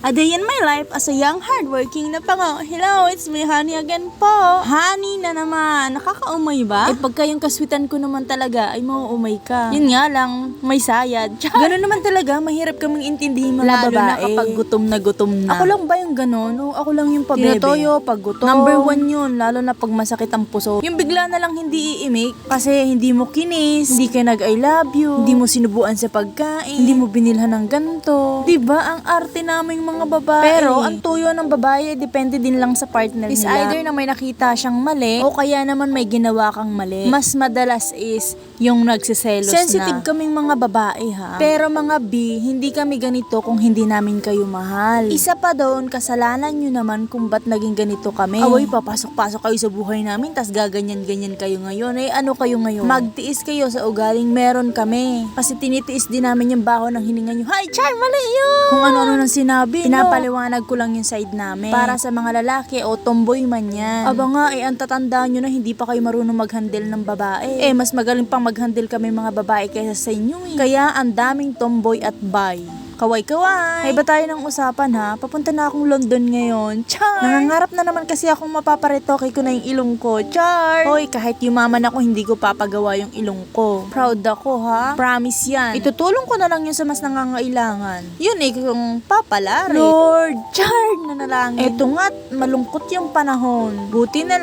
A day in my life as a young hardworking na pango. Hello, it's me, Honey again po. Honey na naman. Nakakaumay ba? Pagka yung kaswitan ko naman talaga ay mauumay ka. Yun nga lang, may sayad. Ganun naman talaga, mahirap kaming intindihin mga Lalo babae. na kapag gutom na gutom na. Ako lang ba yung ganun? O ako lang yung pabebe? Tinatoyo pag gutom. Number 1 yun, lalo na pag masakit ang puso. Yung bigla na lang hindi iimik kasi hindi mo kinis, hindi ka nag-I love you, hindi mo sinubuan sa pagkain, hindi mo binilhan ng ganto. Diba ang arte naming mga babae? Pero ang tuyo ng babae, depende din lang sa partner Is nila. either na may nakita siyang mali o kaya naman may ginawa kang mali. Mas madalas is yung nagsiselos na. Sensitive kaming mga babae ha. Pero mga B, hindi kami ganito kung hindi namin kayo mahal. Isa pa doon, kasalanan nyo naman kung ba't naging ganito kami. Away, papasok-pasok kayo sa buhay namin tas gaganyan-ganyan kayo ngayon. Eh ano kayo ngayon? Magtiis kayo sa ugaling meron kami. Kasi tinitiis din namin yung baho ng hininga nyo. Hi, Char, mali yun! Kung ano-ano nang sinabi, pinapaliwanag ko lang yung side namin. Para sa mga lalaki o tomboy man yan. Aba nga, ang tatandaan nyo na hindi pa kayo marunong mag-handle ng babae. Mas magaling pang mag-handle kami mga babae kaysa sa inyo. Kaya ang daming tomboy at bi. Kaway-kaway. Ay ba tayo ng usapan ha? Papunta na akong London ngayon. Char! Nangangarap na naman kasi akong mapaparetoke ko na yung ilong ko. Char! Hoy, kahit yumaman ako, hindi ko papagawa yung ilong ko. Proud ako ha? Promise yan. Itutulong ko na lang yun sa mas nangangailangan. Yun kung papalari. Lord! Char! Nanalangin. Eto nga't malungkot yung panahon. Buti na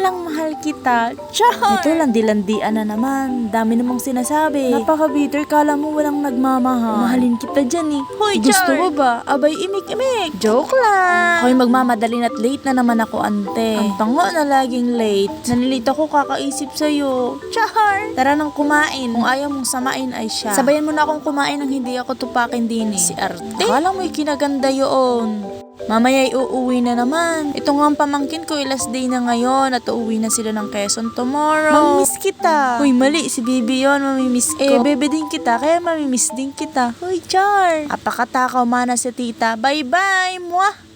lang mahal kita. Char! Ito landi-landian na naman. Dami namang sinasabi. Napaka-bitter. Kala mo walang nagmamahal. Mahalin kita dyan Hoy, gusto mo ba? Abay, imik-imik. Joke lang. Hoy, magmamadali at late na naman ako, ante. Ang tango na laging late. Nalilito ako kakaisip sa'yo. Char! Tara nang kumain. Kung ayaw mong samain ay siya. Sabayan mo na akong kumain nang hindi ako tupakin din Si arte. Akala mo'y kinaganda yun. Mamaya uuwi na naman. Ito nga ang pamangkin ko, last day na ngayon at uuwi na sila ng Quezon tomorrow. Mamimiss kita. Uy, mali. Si Bibi yun, mamimiss ko. Bebe din kita, kaya mamimiss din kita. Uy, Char. Apakatakaw mana si tita. Bye-bye, mwah!